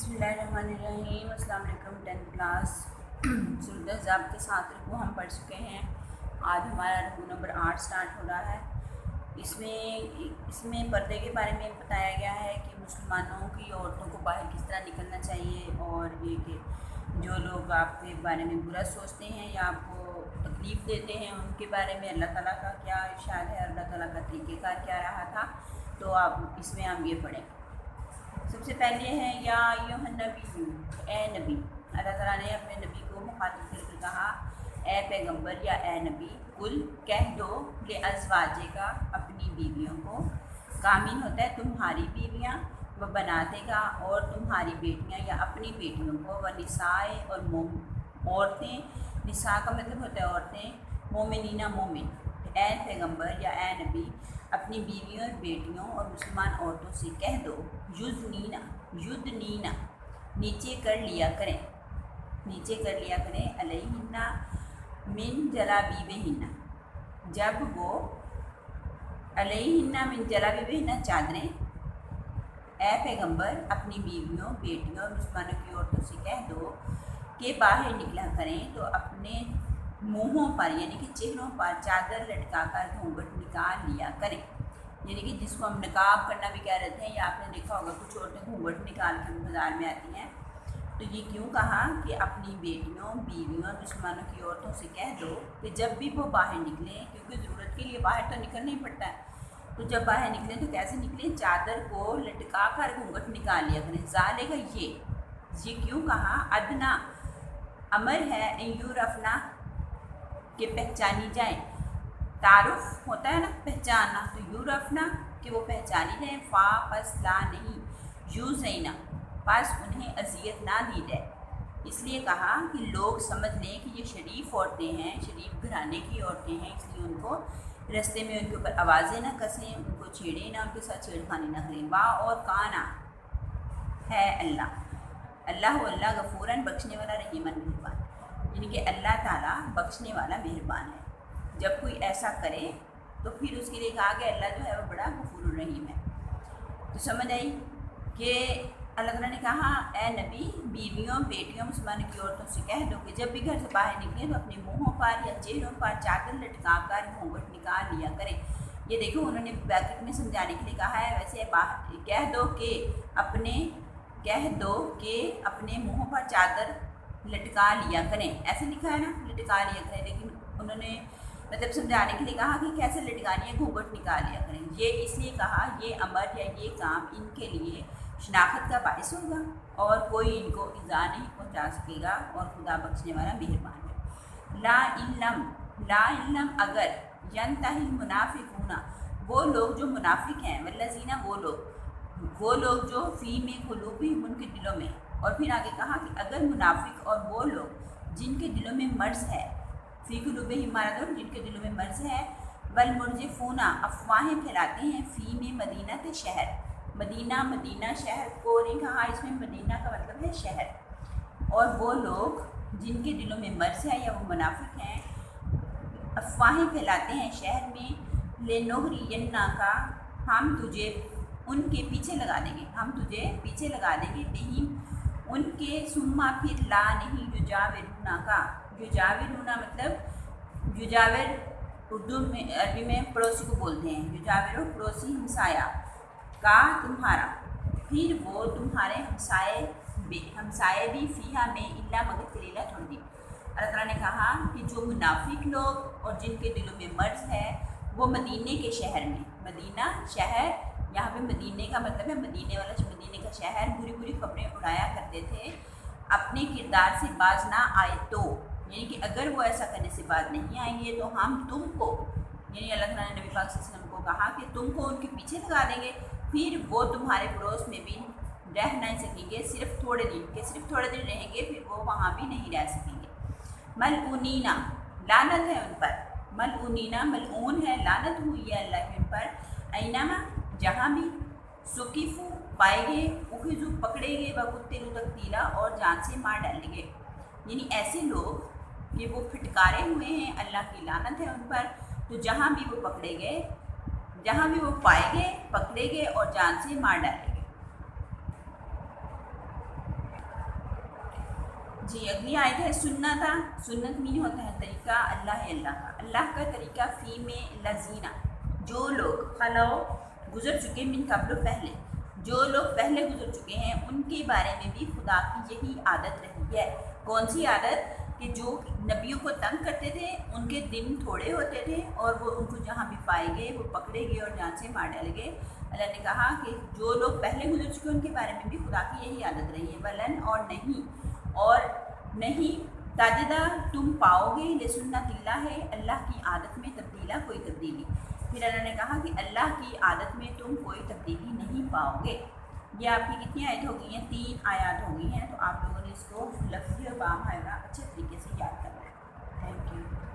बिस्मिल्लाहिर्रहमानिर्रहीम। अस्सलाम वालेकुम। 10th क्लास सूरत अहज़ाब के 7 रुकू हम पढ़ चुके हैं। आज हमारा रुकू नंबर 8 स्टार्ट हो रहा है। इसमें पर्दे के बारे में बताया गया है कि मुसलमानों की औरतों को बाहर किस तरह निकलना चाहिए, और ये कि जो लोग आपके बारे में बुरा सोचते हैं या आपको तकलीफ़ देते हैं उनके बारे में अल्लाह ताला का क्या इरशाद है, अल्लाह ताला का तरीक़ेकार क्या रहा था। तो आप इसमें हम ये पढ़ें। सबसे पहले है या अय्युहन नबी, ए नबी। अल्लाह ताला ने अपने नबी को मुखातिब करके कहा, ए पैगंबर या ए नबी, कुल कह दो ले अज़वाजे का, अपनी बीवियों को, कामिन होता है तुम्हारी बीवियाँ, व बनाते का और तुम्हारी बेटियाँ या अपनी बेटियों को, व निसाए और औरतें, निसा का मतलब होता है औरतें, मोमिनीना मोमिन। ए पैगंबर या ए नबी, अपनी बीवियों और बेटियों और मुसलमान औरतों से कह दो, युद्नीना नीचे कर लिया करें, अलैहिन्ना मिन जलाबीबिहिन्ना, जब वो अलैहिन्ना मिन जलाबीबिहिन्ना चादरें। ए पैगंबर अपनी बीवियों, बेटियों और मुसलमानों की औरतों से कह दो कि बाहर निकला करें तो अपने मुँहों पर यानी कि चेहरों पर चादर लटका कर घूंघट निकाल लिया करें। यानी कि जिसको हम नकाब करना भी कह रहे थे, या आपने देखा होगा कुछ औरतें घूंघट निकाल कर बाज़ार में आती हैं। तो ये क्यों कहा कि अपनी बेटियों, बीवियों और मुसलमानों की औरतों से कह दो कि जब भी वो बाहर निकलें, क्योंकि ज़रूरत के लिए बाहर तो निकलना ही पड़ता है, तो जब बाहर निकलें तो कैसे निकलें, चादर को लटका कर घूंघट निकाल लिया करें। ज़ालिका ये क्यों कहा, अदना अमर है, यूरफना के पहचानी जाए। तारुफ होता है ना पहचानना, तो यूरफना कि वो पहचानी जाए। फ़ा पस ला नहीं, यू ज़ैना पास उन्हें अजियत ना दी जाए। इसलिए कहा कि लोग समझ लें कि ये शरीफ औरतें हैं, शरीफ घराने की औरतें हैं, इसलिए उनको रास्ते में उनके ऊपर आवाज़ें ना कसें, उनको छेड़ें ना, उनके साथ छेड़खानी ना करें। वा और काना है अल्लाह गफूरन बख्शने वाला, रहीमन मेहरबान, यानी कि अल्लाह ताला बख्शने वाला मेहरबान है। जब कोई ऐसा करे तो फिर उसके लिए कहा कि अल्लाह जो है वो बड़ा गफूर रहीम है। तो समझ आई कि अल्लाह ताला ने कहा, ए नबी, बीवियों, बेटियों, मुसलमानों की औरतों से कह दो कि जब भी घर से बाहर निकलें तो अपने मुँहों पर या चेहरों पर चादर लटका कर घूंघट निकाल लिया करें। ये देखो उन्होंने ब्रैकेट में समझाने के लिए कहा है, वैसे बाहर कह दो कि अपने मुँह पर चादर लटका लिया करें, ऐसे लिखा है ना, लटका लिया करें, लेकिन उन्होंने मतलब समझाने के लिए कहा कि कैसे लटकानी है, घूंघट निकाल लिया करें। ये इसलिए कहा ये अमर या ये काम इनके लिए शनाख्त का बाइस होगा और कोई इनको इज़ा नहीं पहुंचा सकेगा, और खुदा बख्शने वाला मेहरबान है। ला इल्लम अगर, यंतहिल मुनाफिकूना वो लोग जो मुनाफिक हैं, वल्लज़ीना वो लोग जो फ़ी में कुलूबिहिम उनके दिलों में, और फिर आगे कहा कि अगर मुनाफिक और वो लोग जिनके दिलों में मर्ज़ है, फ़ी कुलूबिहिम मारदुन जिनके दिलों में मर्ज़ है, वल मुरजिफूना अफवाहें फैलाते हैं, फ़ी में मदीना के शहर, मदीना शहर को नहीं कहा, इसमें मदीना का मतलब है शहर। और वो लोग जिनके दिलों में मर्ज़ है या वो मुनाफिक हैं, अफवाहें फैलाते हैं शहर में, लेनोहरियन्ना का हम तुझे उनके पीछे लगा देंगे, बेहिम उनके, सुम्मा फिर ला नहीं, युजाविरूना का, युजाविरूना मतलब युजाविर उर्दू में अरबी में पड़ोसी को बोलते हैं, युजाविर पड़ोसी, हमसाया का तुम्हारा, फिर वो तुम्हारे हमसाए भी फीहा में इल्ला मगर कलीला थोड़ी दी। अल्लाह ताला ने कहा कि जो मुनाफिक लोग और जिनके दिलों में मर्ज़ है वो मदीने के शहर में, मदीना शहर, यहाँ पे मदीने का मतलब है मदीने का शहर, बुरी बुरी खबरें उड़ाया करते थे अपने किरदार से बाज ना आए तो, यानी कि अगर वो ऐसा करने से बाज नहीं आएंगे तो हम तुमको, यानी अल्लाह ताला ने नबी पाक सल्लल्लाहु अलैहि वसल्लम को कहा कि तुमको उनके पीछे लगा देंगे, फिर वो तुम्हारे पड़ोस में भी रह नहीं सकेंगे, सिर्फ थोड़े दिन रहेंगे, फिर वो वहाँ भी नहीं रह सकेंगे। मलऊनीना लानत है उन पर, मलऊनीना मलऊन है, लानत हुई है अल्लाह की उन पर। ऐनामा जहाँ भी, सुकीफ़ू पाए गए, उखिज़ू पकड़े गए, वकुत्तिलू तक़तीला और जान से मार डाले गए। यानी ऐसे लोग कि वो फिटकारे हुए हैं, अल्लाह की लानत है उन पर। तो जहाँ भी वो पकड़े गए, जहाँ भी वो पाए गए, पकड़े गए और जान से मार डाले गए। जी अगली आयत है सुन्नता। सुन्नत मीन होता है तरीका, अल्लाह है अल्लाह का, अल्लाह का तरीका फ़ी में लजीना, जो लोग खलो गुज़र चुके मिन कब्ल पहले, जो लोग पहले गुज़र चुके हैं उनके बारे में भी खुदा की यही आदत रही है। कौन सी आदत? कि जो नबियों को तंग करते थे, उनके दिन थोड़े होते थे और वो उनको जहाँ भी पाए गए वो पकड़े गए और जान से मार डाले गए। अल्लाह ने कहा कि जो लोग पहले गुजर चुके उनके बारे में भी खुदा की यही आदत रही है। वलन और नहीं ताजदा तुम पाओगे ले सुन्नतिल्लाह है, अल्लाह की आदत में तब्दीला कोई तब्दीली। फिर अल्लाह ने कहा कि अल्लाह की आदत में तुम कोई तब्दीली नहीं पाओगे। ये आपकी कितनी आयत हो गई हैं? 3 आयत हो गई हैं। तो आप लोगों ने इसको लफ्ज़ी और बाम हायरा अच्छे तरीके से याद करना है। Thank you.